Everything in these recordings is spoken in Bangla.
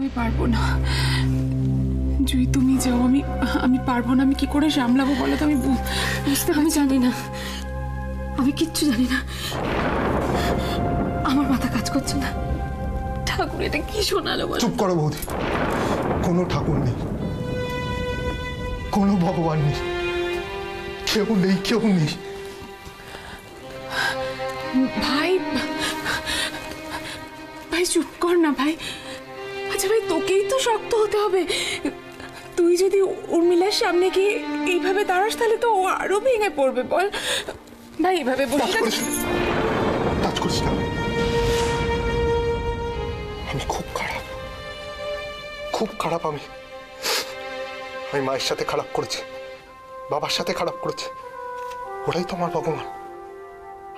আমি পারবো না জুই, তুমি যাও। আমি পারবো না। আমি কি করে সামলাবো বলো তো? আমি জানি না, আমি কিচ্ছু জানি না। আমার মাথা কাজ করছে না। ঠাকুর এটা কি শোনালো বলো? চুপ করো বৌদি। কোনো ঠাকুর নেই, কোনো ভগবান নেই, কেউ নেই, কেউ নেই। ভাই ভাই চুপ কর না ভাই। আচ্ছা ভাই, তোকেই তো শক্ত হতে হবে। তুই যদি উর্মিলার সামনে গিয়ে এইভাবে দাঁড়াস তাহলে তো ও আরো ভেঙে পড়বে। বল ভাই, এইভাবে বসে কাজ করিস না। আমি খুব খারাপ, খুব খারাপ। আমি মায়ের সাথে খারাপ করেছি, বাবার সাথে খারাপ করেছি। ওরাই তো আমার ভগবান।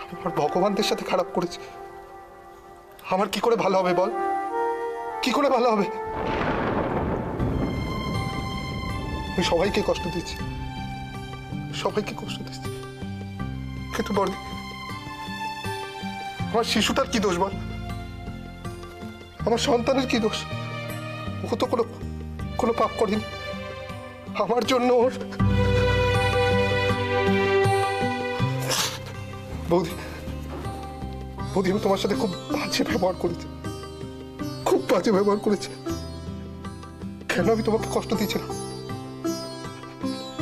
আমি আমার ভগবানদের সাথে খারাপ করেছি। আমার কি করে ভালো হবে বল? কি করে ভালো হবে? আমি সবাইকে কষ্ট দিচ্ছি, সবাইকে কষ্ট দিচ্ছি। কিন্তু বল, আমার শিশুটার কি দোষ বল? আমার সন্তানের কি দোষ? ও তো কোনো পাপ করেনি। আমার জন্য ওর বৌদি, আমি তোমার সাথে খুব বাজে ব্যবহার করেছি, খুব বাজে ব্যবহার করেছি। কেন আমি তোমাকে কষ্ট দিয়েছিলাম?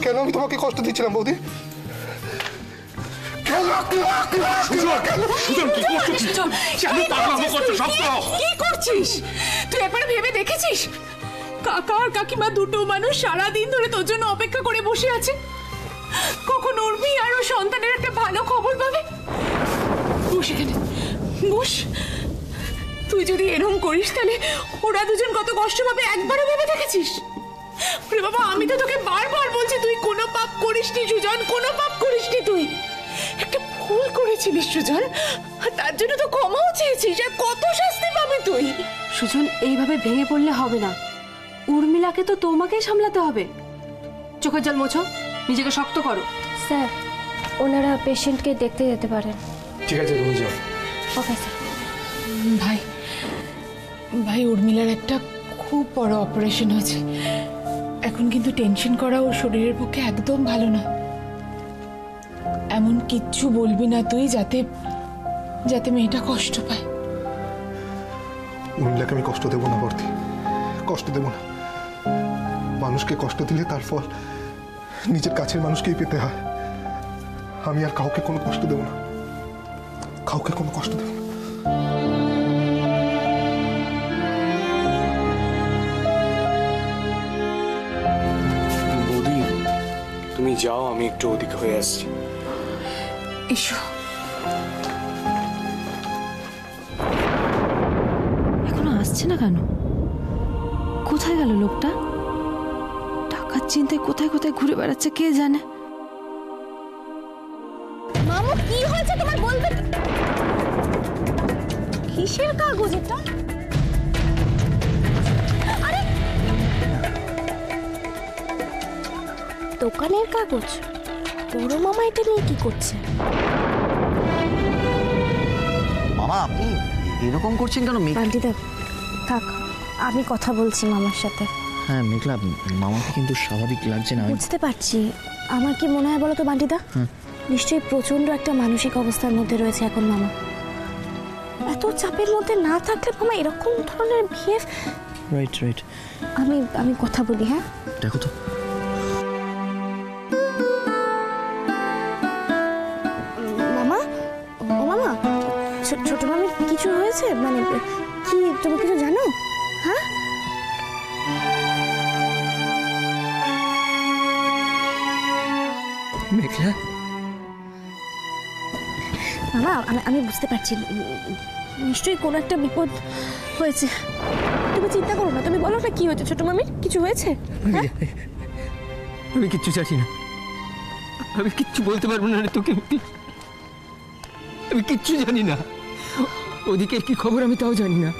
কেন আমি তোমাকে কষ্ট দিয়েছিলাম বৌদি? কি করছিস তুই? একবার ভেবে দেখেছিস? কাকা আর কাকিমা দুটো মানুষ সারাদিন ধরে তোর জন্য অপেক্ষা করে বসে আছে। কখন উর্মি আর ওর সন্তানের একটা ভালো খবর পাবে। বস এখানে, বস। তুই যদি এরকম করিস তাহলে ওরা দুজন কত কষ্ট পাবে একবারও ভেবে দেখেছিস? ওরে বাবা, আমি তো তোকে বারবার বলছি তুই কোনো পাপ করিসনি সুজন, কোনো পাপ করিসনি। তুই একটা ভুল করেছিলিস সুজন, তার জন্য তো ক্ষমাও চেয়েছিস। আর কত শাস্তি পাবি তুই? সুজন, এইভাবে ভেঙে পড়লে হবে না। উর্মিলাকে তো তোমাকেই সামলাতে হবে। চোখের জল মোছো, নিজেকে শক্ত করো। স্যার, ওনারা পেশেন্টকে দেখতে যেতে পারেন। ঠিক আছে, তুমি যাও। Okay sir. ভাই উর্মিলার একটা খুব বড় অপারেশন হয়েছে। এখন কিন্তু টেনশন করা ওর শরীরের পক্ষে একদম ভালো না। এমন কিচ্ছু বলবি না তুই যাতে মেয়েটা কষ্ট পায়। উর্মিলাকে আমি কষ্ট দেবো না বর্তি, কষ্ট দেবো না। মানুষকে কষ্ট দিলে তার ফল নিজের কাছের মানুষকেই পেতে হয়। আমি আর কাউকে কোনো কষ্ট দেবো না, কাউকে কোনো কষ্ট দেবো না। বৌদি, তুমি যাও, আমি একটু ওদিকে হয়ে আসছি। এসো। এখনো আসছে না কেন? কোথায় গেল লোকটা? টাকার চিন্তায় কোথায় কোথায় ঘুরে বেড়াচ্ছে কে জানে। মামু, কি হয়েছে তোমার বলবে? কিসের কাগজ এটা? আরে, দোকানের কাগজ। বড় মামা এটা নিয়ে কি করছে? মামা, আপনি এরকম করছেন কেন? বান্টিদা থাক, আমি কথা বলছি মামার সাথে। হ্যাঁ মেঘলা, মামাকে কিন্তু স্বাভাবিক লাগছে না। বুঝতে পারছি। আমার কি মনে হয় বলো তো বান্টিদা, নিশ্চয়ই প্রচন্ড একটা মানসিক অবস্থার মধ্যে রয়েছে এখন মামা। এত চাপের মধ্যে না থাকলে মামা এরকম ধরনের বিহেভ। Right right. আমি কথা বলি। হ্যাঁ, দেখো তো। মামা, ও মামা, ছোট মামির কিছু হয়েছে? মানে কি তুমি কিছু জানো? হ্যাঁ, মেঘলা, মামা আমি বুঝতে পারছি নিশ্চয়ই কোনো একটা বিপদ হয়েছে। তুমি চিন্তা করো না, তুমি বলো না কি হয়েছে। ছোট মামির কিছু হয়েছে? আমি কিচ্ছু জানি না, আমি কিচ্ছু বলতে পারবো না রে তোকে। আমি কিচ্ছু জানি না। ওদিকে কি খবর আমি তাও জানি না।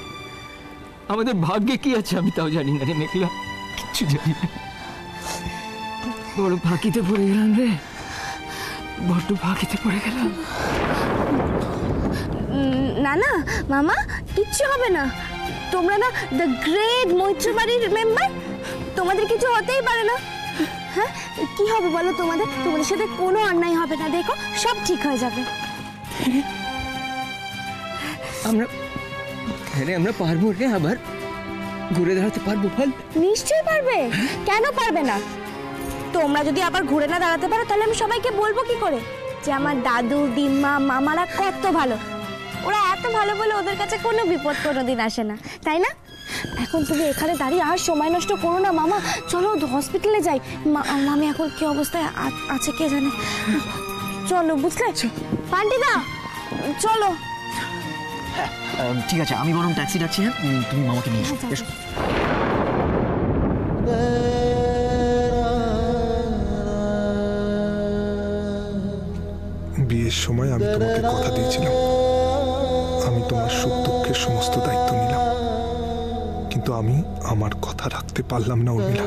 আমাদের ভাগ্যে কি আছে আমি তাও জানি না রে মেঘলা, কিচ্ছু জানি না। বড় ফাঁকিতে পড়ে গেলাম রে, বড্ড ফাঁকিতে পড়ে গেলাম। না না মামা, কিচ্ছু হবে না। তোমরা না দ্য গ্রেট মৈত্র বাড়ির মেম্বার, তোমাদের কিছু হতেই পারে না। হ্যাঁ, কি হবে বলো? তোমাদের সাথে কোনো অন্যায় হবে না, দেখো সব ঠিক হয়ে যাবে। আমরা পারবো রে, আবার ঘুরে দাঁড়াতে পারবো? বল। নিশ্চয়ই পারবে, কেন পারবে না? তোমরা যদি আবার ঘুরে না দাঁড়াতে পারো তাহলে আমি সবাইকে বলবো কি করে যে আমার দাদু দিম্মা মামারা কত ভালো। ওরা এত ভালো বলে ওদের কাছে কোনো বিপদ কোনোদিন আসে না, তাই না? এখন তুমি এখানে দাঁড়িয়ে আর সময় নষ্ট করো না মামা, চলো হসপিটালে যাই। মামি এখন কি অবস্থায় আছে কে জানে। চলো, বুঝলে? পান্টিদা চলো। ঠিক আছে, আমি বরং ট্যাক্সি ডাকছি। হ্যাঁ, তুমি মামাকে নিয়ে এসো। এসো। বিয়ের সময় আমি তোমাকে কথা দিয়েছিলাম, আমি তোমার সুখ দুঃখের সমস্ত দায়িত্ব নিলাম, কিন্তু আমি আমার কথা রাখতে পারলাম না উর্মিলা।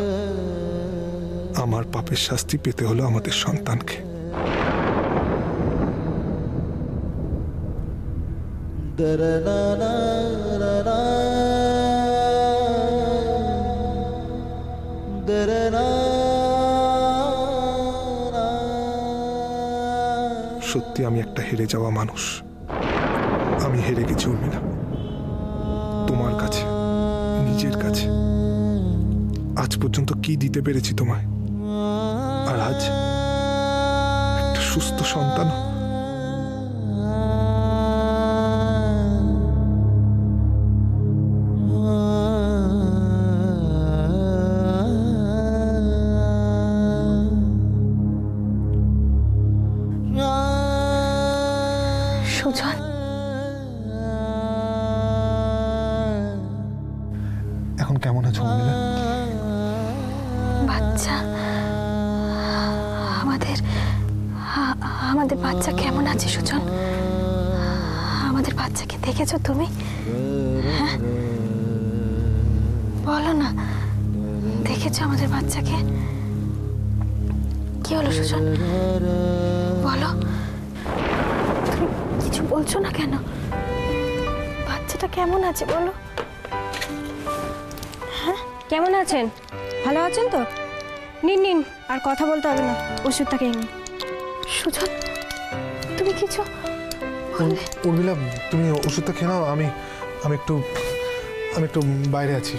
আমার পাপের শাস্তি পেতে হলো আমাদের সন্তানকে। সত্যি আমি একটা হেরে যাওয়া মানুষ। আমি হেরে গেছি উর্মিলা, তোমার কাছে, নিজের কাছে। আজ পর্যন্ত কি দিতে পেরেছি তোমায়, আর আজ একটা সুস্থ সন্তান। সুজন, এখন কেমন আছো উর্মিলা? বাচ্চা আমাদের বাচ্চা কেমন আছে সুজন? আমাদের বাচ্চাকে দেখেছো তুমি? হ্যাঁ, বলো না, দেখেছো আমাদের বাচ্চাকে? কি হলো সুজন, বলো। তুমি কিছু বলছো না কেন? বাচ্চাটা কেমন আছে বলো। হ্যাঁ, কেমন আছেন? ভালো আছেন তো? নিন নিন, আর কথা বলতে হবে না, ওষুধটা খেয়ে নিন। সুজন, তুমি কিছু উর্মিলা, তুমি ওষুধটা খেয়ে নাও। আমি একটু বাইরে আছি।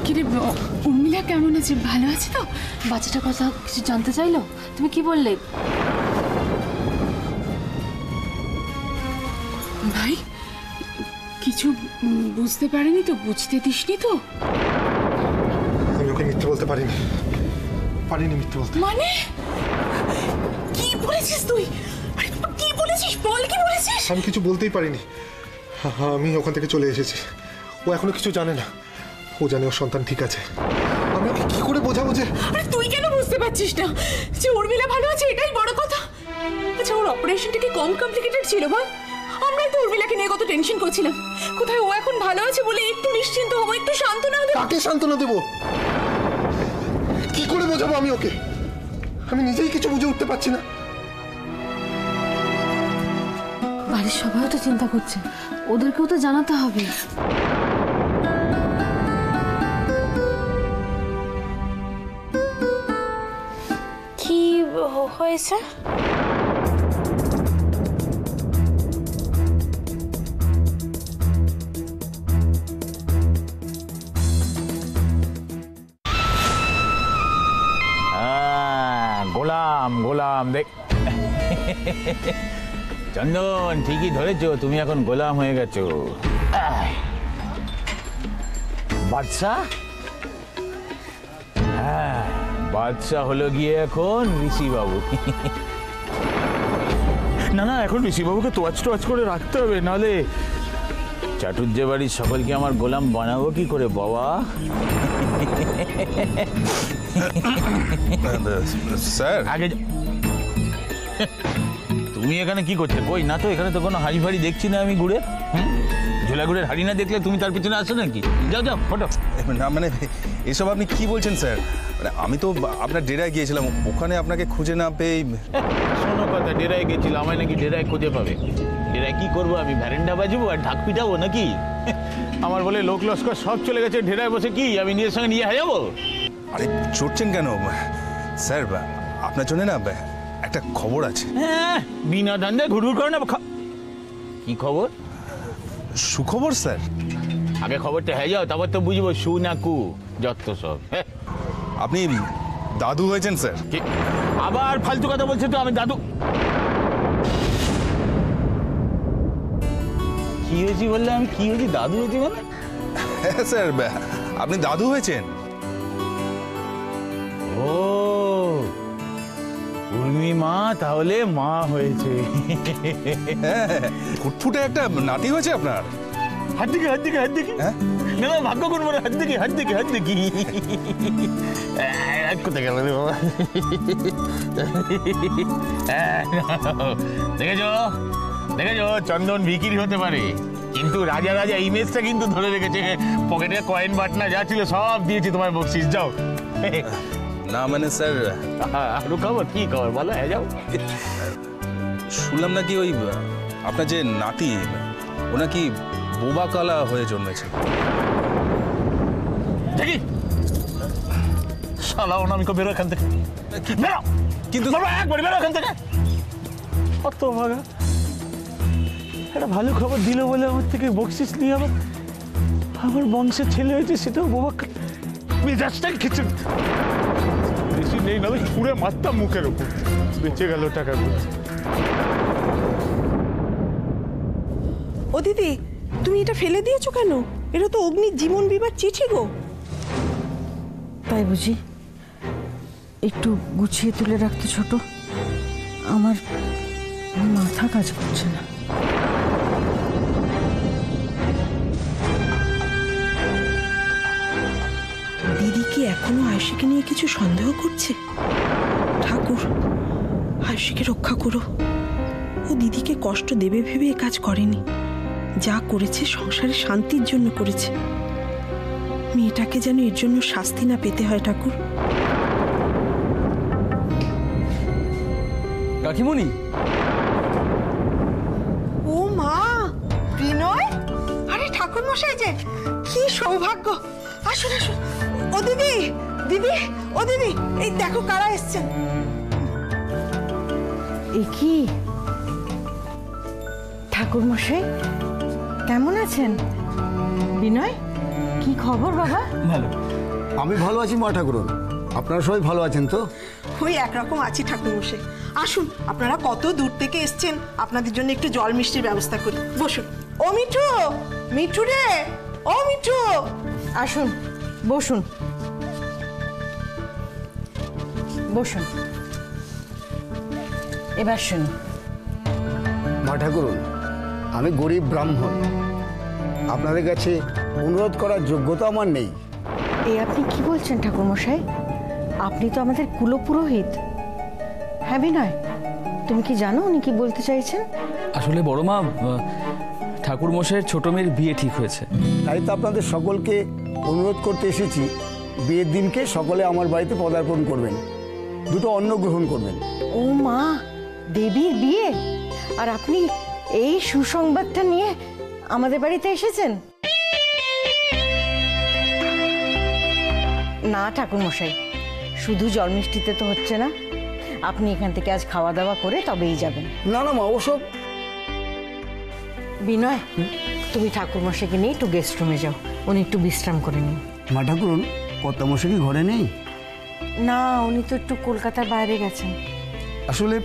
কিরে উর্মিলা কেমন আছে? ভালো আছে তো? বাচ্চাটার কথা কিছু জানতে চাইলো? তুমি কি বললে? ভাই কিছু বুঝতে পারেনি তো? বুঝতে দিসনি তো? আমি ওকে মিথ্যে বলতে পারিনি মিথ্যে বলতে। মানে কি বলেছিস তুই? আরে কি বলেছিস? বল, কি বলেছিস? আমি কিছু বলতেই পারিনি। আমি ওখান থেকে চলে এসেছি। ও এখনো কিছু জানে না। ও জানে ওর সন্তান ঠিক আছে। আমি ওকে কি করে বোঝাবো যে? আরে তুই কেন বুঝতে পারছিস না যে উর্মিলা ভালো আছে? এটাই বড় কথা। আচ্ছা, ওর অপারেশনটা কি কম কমপ্লিকেটেড ছিল বল? আমরাই তো উর্মিলাকে নিয়ে কত টেনশন করছিলাম। কোথায় ও এখন ভালো আছে বলে একটু নিশ্চিন্ত হবো, একটু সান্ত্বনা দেবো। কাকে সান্ত্বনা দেবো? কি করে বোঝাবো আমি ওকে? আমি নিজেই কিছু বুঝে উঠতে পারছি না। বাড়ির সবাইও তো চিন্তা করছে, ওদেরকেও তো জানাতে হবে। কি হয়েছে? গোলাম দেখ। চন্দন, ঠিকই ধরেছো, তুমি এখন গোলাম হয়ে গেছো। বাদশা? হ্যাঁ, বাদশা হলো গিয়ে এখন ঋষিবাবু। না, এখন ঋষিবাবুকে তোয়াজ করে রাখতে হবে, নাহলে চাটুর্য বাড়ির সকলকে আমার গোলাম বানাবো কি করে বাবা? স্যার, আগে তুমি এখানে কি করছো? কই না তো, এখানে তো কোনো হাড়ি ফাড়ি দেখছি না আমি ঘুরে। ঝোলাগুড়ের হাড়ি না দেখলে তুমি তার পিছনে আসো নাকি? যাও ফটো। না মানে এসব আপনি কি বলছেন স্যার? আমি তো আপনার ডেরায় গিয়েছিলাম, ওখানে আপনাকে খুঁজে না পেয়ে। শোনো কথা, ডেরায় গেছিল, আমায় নাকি ডেরায় খুঁজে পাবে? ডেরায় কি করবো আমি, ভ্যারেন্ডা বাজবো আর ঢাক পিটাবো নাকি? আমার বলে লোক লস্কর সব চলে গেছে, ডেরায় বসে কি আমি নিজের সঙ্গে নিয়ে যাবো? আরে চড়ছেন কেন স্যার? আপনার জন্য না একটা খবর আছে। হ্যাঁ, বিনা ধান্দা ঘুরঘুর করে না। কি খবর? সুখবর স্যার। আগে খবরটা হয়ে যাও, তারপর তো বুঝবো সু না কু, যত সব। হ্যাঁ, আপনি দাদু হয়েছেন স্যার। আবার ফালতু কথা বলছে তো। আমি দাদু কি হয়েছি বললে? আমি কি হয়েছি? দাদু হয়েছি মানে? হ্যাঁ স্যার, আপনি দাদু হয়েছেন। ও উর্মি মা তাহলে মা হয়েছে। হ্যাঁ, ফুটফুটে একটা নাতি হয়েছে আপনার। হাত দিকে হাত দিকে হাত দিকে। হ্যাঁ না না, ভাগ্য করবো না। হাত দিকে হাত দিকে হাত দিকে। কোথায় গেল রে বাবা? দেখেছো দেখেছো, চন্দন ভিকিরি হতে পারে কিন্তু রাজা রাজা ইমেজটা কিন্তু ধরে রেখেছে। পকেটে কয়েন বাটনা যা ছিল সব দিয়েছি তোমার বকশিস। যাও। না মানে স্যার, আরো খবর? কি খবর বলো? হ্যাঁ যাও। শুনলাম নাকি ওই আপনার যে নাতি, ও নাকি বোবা কালা হয়ে জন্মেছে। দেখি শালা অনামিকা, বেরো এখান থেকে, বেরো। কিন্তু একবার বেরো এখান থেকে। কত ভাগা, একটা ভালো খবর দিল বলে আমার থেকে বকশিস নিয়ে আমার বংশের ছেলে হয়েছে, সেটাও বোবা। মেজাজটাই খেছে। বেশি নেই, না পুরে মারতাম মুখের ওপর। বেঁচে গেল টাকাগুলো। ও দিদি, তুমি এটা ফেলে দিয়েছো কেন? এটা তো অগ্নির জীবন বিমার চিঠি গো। তাই বুঝি? একটু গুছিয়ে তুলে রাখতে ছোট, আমার মাথা কাজ করছে না। দিদি কি এখনো আয়ুষীকে নিয়ে কিছু সন্দেহ করছে? ঠাকুর, আয়ুষীকে রক্ষা করো। ও দিদিকে কষ্ট দেবে ভেবে এ কাজ করেনি। যা করেছে সংসারে শান্তির জন্য করেছে। মেয়েটাকে যেন এর জন্য শাস্তি না পেতে হয় ঠাকুর। কাকিমণি, ও মা, বিনয়! আরে ঠাকুর মশাই যে, কি সৌভাগ্য! আসুন আসুন। ও দিদি, দিদি, ও দিদি, এই দেখো কারা এসছেন। এ কি ঠাকুর মশাই, কেমন আছেন? বিনয়, কি খবর বাবা? ভালো। আমি ভালো আছি মা ঠাকুরন, আপনারা সবাই ভালো আছেন তো? ওই একরকম আছি ঠাকুর মশাই। আসুন, আপনারা কত দূর থেকে এসছেন, আপনাদের জন্য একটু জল মিষ্টির ব্যবস্থা করি। বসুন। ও মিঠু, মিঠু রে, ও মিঠু, আসুন, বসুন বসুন। এবার শুনুন। মা ঠাকুরন, আমি গরিব ব্রাহ্মণ, আপনাদের কাছে অনুরোধ করার যোগ্যতা আমার নেই। এই আপনি কি বলছেন ঠাকুর মশাই? আপনি তো আমাদের কুলপুরোহিত। হ্যাঁ বিনয়, তুমি কি জানো উনি কি বলতে চাইছেন? আসলে বড় মা, ঠাকুর মশাইয়ের ছোট মেয়ের বিয়ে ঠিক হয়েছে। তাই তো আপনাদের সকলকে অনুরোধ করতে এসেছি, বিয়ের দিনকে সকলে আমার বাড়িতে পদার্পণ করবেন, দুটো অন্ন গ্রহণ করবেন। ও মা, দেবীর বিয়ে, আর আপনি এই সুসংবাদটা নিয়ে আমাদের বাড়িতে এসেছেন? না ঠাকুর মশাই, শুধু জল মিষ্টিতে তো হচ্ছে না। আপনি এখান থেকে আজ খাওয়া দাওয়া করে তবেই যাবেন। না না মা, ওসব। বিনয়, তুমি ঠাকুর মশাইকে নিয়ে একটু গেস্ট রুমে যাও, উনি একটু বিশ্রাম করে নিন। মা ঠাকুরন, কর্তামশাই কি ঘরে নেই? না, উনি তো একটু কলকাতার বাইরে গেছেন। আসলে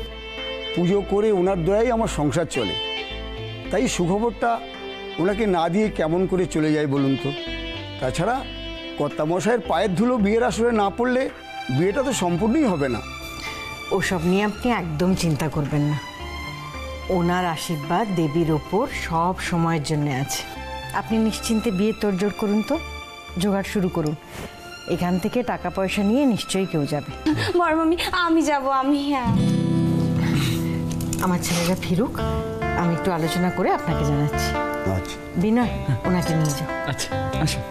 পুজো করে ওনার দয়াই আমার সংসার চলে, তাই সুখবরটা ওনাকে না দিয়ে কেমন করে চলে যায় বলুন তো? তাছাড়া কর্তামশাইয়ের পায়ের ধুলো বিয়ের আসরে না পড়লে বিয়েটা তো সম্পূর্ণই হবে না। ওসব নিয়ে আপনি একদম চিন্তা করবেন না। ওনার আশীর্বাদ দেবীর ওপর সব সময়ের জন্য আছে। আপনি নিশ্চিন্তে বিয়ে তোড়জোড় করুন, তো জোগাড় শুরু করুন। এখান থেকে টাকা পয়সা নিয়ে নিশ্চয়ই কেউ যাবে। বড় মামি, আমি যাব। আমি আমার ছেলেরা ফিরুক, আমি একটু আলোচনা করে আপনাকে জানাচ্ছি। আচ্ছা বিনয়, ওনাকে নিয়ে যাও। আচ্ছা, আসুন।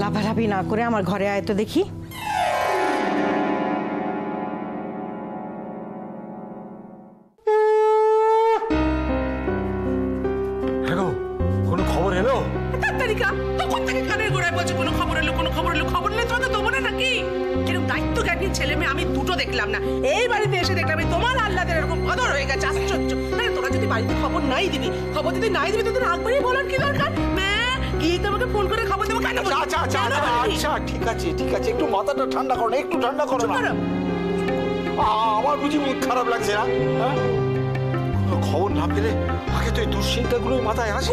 লাফালাফি না করে আমার ঘরে আয় তো দেখি। হ্যালো, কোনো খবর এলো? তারিকা তখন থেকে কানের গোড়ায় বলছে কোনো খবর এলো, কোনো খবর এলো। খবর নেই তোমাকে দেবো না নাকি? এরকম দায়িত্ব জ্ঞানী ছেলে মেয়ে আমি দুটো দেখলাম না। এই বাড়িতে এসে দেখলাম তোমার আল্লাদের এরকম বদল হয়ে গেছে, আশ্চর্য। তোরা যদি বাড়িতে খবর নাই দিবি, খবর যদি নাই দিবি তোদের আগ বাড়িয়ে বলার কি দরকার? কি তোমাকে ফোন করে খবর দেবো কেন? আচ্ছা ঠিক আছে একটু মাথাটা ঠান্ডা করো, একটু ঠান্ডা করো না। আমার বুঝি মুখ খারাপ লাগছে না? খবর না পেলে আগে তো এই দুশ্চিন্তাগুলো মাথায় আসে।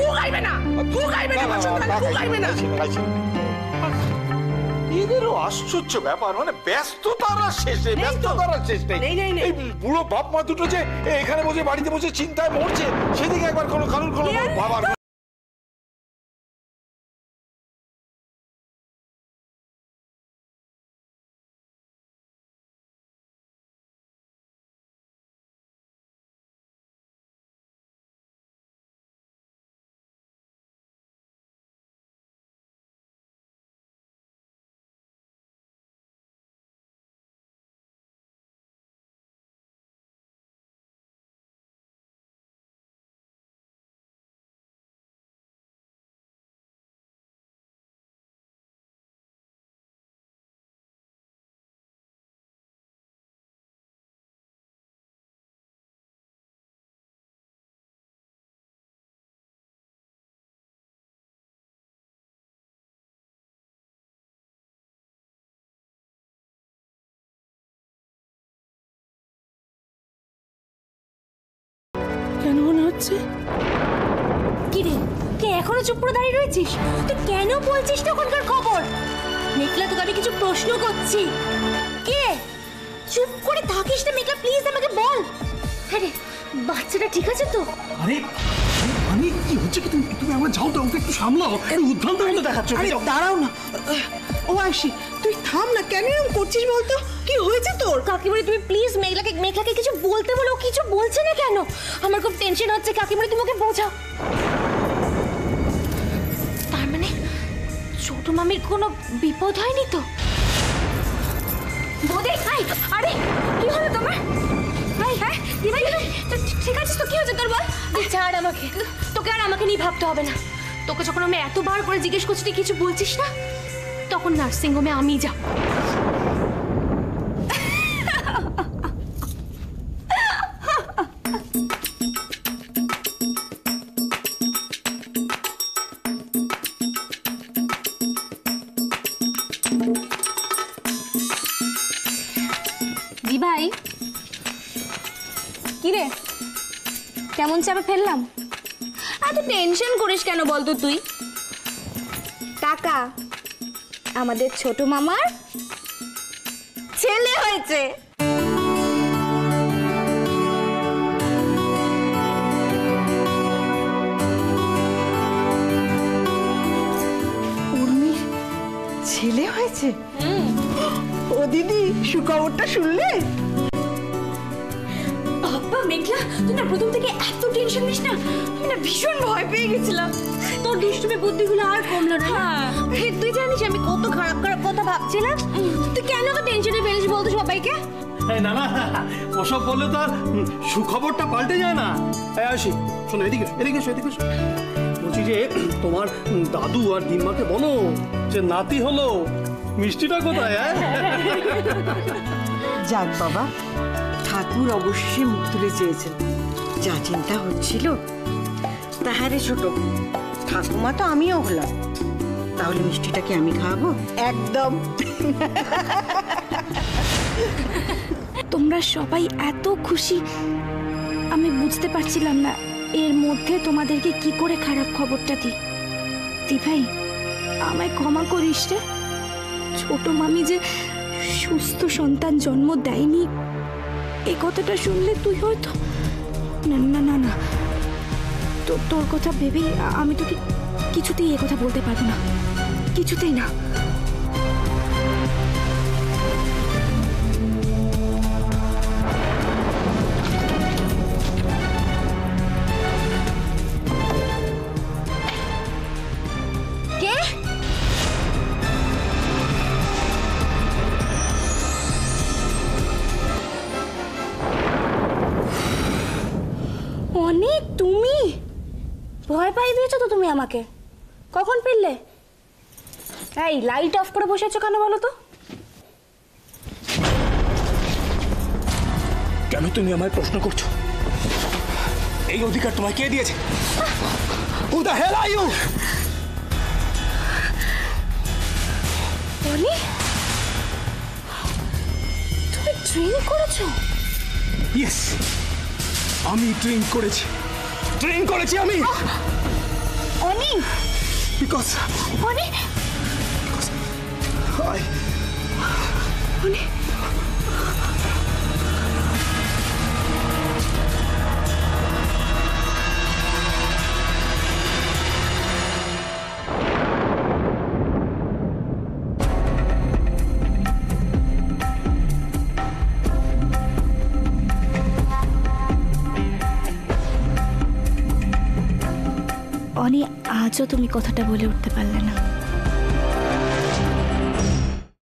এদেরও আশ্চর্য ব্যাপার, মানে ব্যস্ততার শেষ নেই। এই বুড়ো বাপ মা দুটো যে এখানে বসে বাড়িতে বসে চিন্তায় মরছে, সেদিকে একবার কোনো কারণ কোনো বাবার কেন মনে হচ্ছে? কি রে, কে এখনো চুপ করে দাঁড়িয়ে রয়েছিস? তুই কেন বলছিস তখনকার খবর? মেঘলা, তোকে আমি কিছু প্রশ্ন করছি। কে? চুপ করে থাকিস না মেঘলা, প্লিজ আমাকে বল। আরে বাচ্চাটা ঠিক আছে তো? আরে আমি কি হচ্ছে কি? তুমি আমার যাও তো, ওকে একটু সামলাও। উদ্ভ্রান্ত মতো দেখাচ্ছ। দাঁড়াও না, ও আয়ুষী তুই থাম না, কেন এরকম করছিস বলতো? কি হয়েছে তোর? কাকিমণি তুমি প্লিজ মেঘলাকে কিছু বলতে বলো, কিছু বলছে না কেন? আমার খুব টেনশন হচ্ছে কাকিমণি, তুমি ওকে বোঝাও। তার মানে ছোট মামির কোনো বিপদ হয়নি তো? বৌদি, আরে কি হলো তোমার? হ্যাঁ ঠিক আছে তো? কি হয়েছে তোর বল? ছাড় আমাকে, তোকে আর আমাকে নিয়ে ভাবতে হবে না। তোকে যখন আমি এতবার করে জিজ্ঞেস করছি তুই কিছু বলছিস না, তখন নার্সিংহোমে আমি যাব। ভাই কি রে, কেমন চাপে ফেললাম? এত টেনশন করিস কেন বলতো তুই? কাকা, আমাদের ছোট মামার ছেলে হয়েছে। উর্মির ছেলে হয়েছে? ও দিদি, সুখবরটা শুনলে? বাবা মেঘলা, তুই না প্রথম থেকে এত টেনশন নিস না। আমি না ভীষণ ভয় পেয়ে গেছিলাম। তোর দুষ্টুমি বুদ্ধিগুলো আর কমলো না। তুই জানিস আমি কত খারাপ খারাপ কথা ভাবছিলাম। তুই কেন তো টেনশনে ফেলিস বলতো সবাইকে? না না, ওসব বললে তো আর সুখবরটা পাল্টে যায় না। আসি, শোনো এদিকে এদিকে এদিকে। বলছি যে তোমার দাদু আর দিম্মাকে বলো যে নাতি হলো। মিষ্টিটা কোথায়? যাক বাবা, ঠাকুর অবশ্যই মুখ তুলে চেয়েছেন। যা চিন্তা হচ্ছিল। তাহারে ছোট ঠাকুমা তো আমিও হলাম, তাহলে মিষ্টিটাকে আমি খাওয়াবো? একদম। তোমরা সবাই এত খুশি, আমি বুঝতে পারছিলাম না এর মধ্যে তোমাদেরকে কি করে খারাপ খবরটা দি ভাই, আমায় ক্ষমা করিস রে। ছোট মামি যে সুস্থ সন্তান জন্ম দেয়নি এ কথাটা শুনলে তুই হয়তো না না না না তোর কথা ভেবেই আমি তোকে কিছুতেই এ কথা বলতে পারবো না, কিছুতেই না। কে ভয় পাইয়ে দিয়েছো তো তুমি আমাকে। কখন ফিরলে? এই লাইট অফ করে বসে আছো কেন বলো তো? কেন তুমি আমায় প্রশ্ন করছো? এই অধিকার তোমায় কে দিয়েছে? Who the hell are you? বনি, তুমি ড্রিঙ্ক করেছো? Yes, আমি ড্রিঙ্ক করেছি। ড্রিঙ্ক করেছি আমি। অনি, Because অনি, I অনি, অনি, আজও তুমি কথাটা বলে উঠতে পারলে না।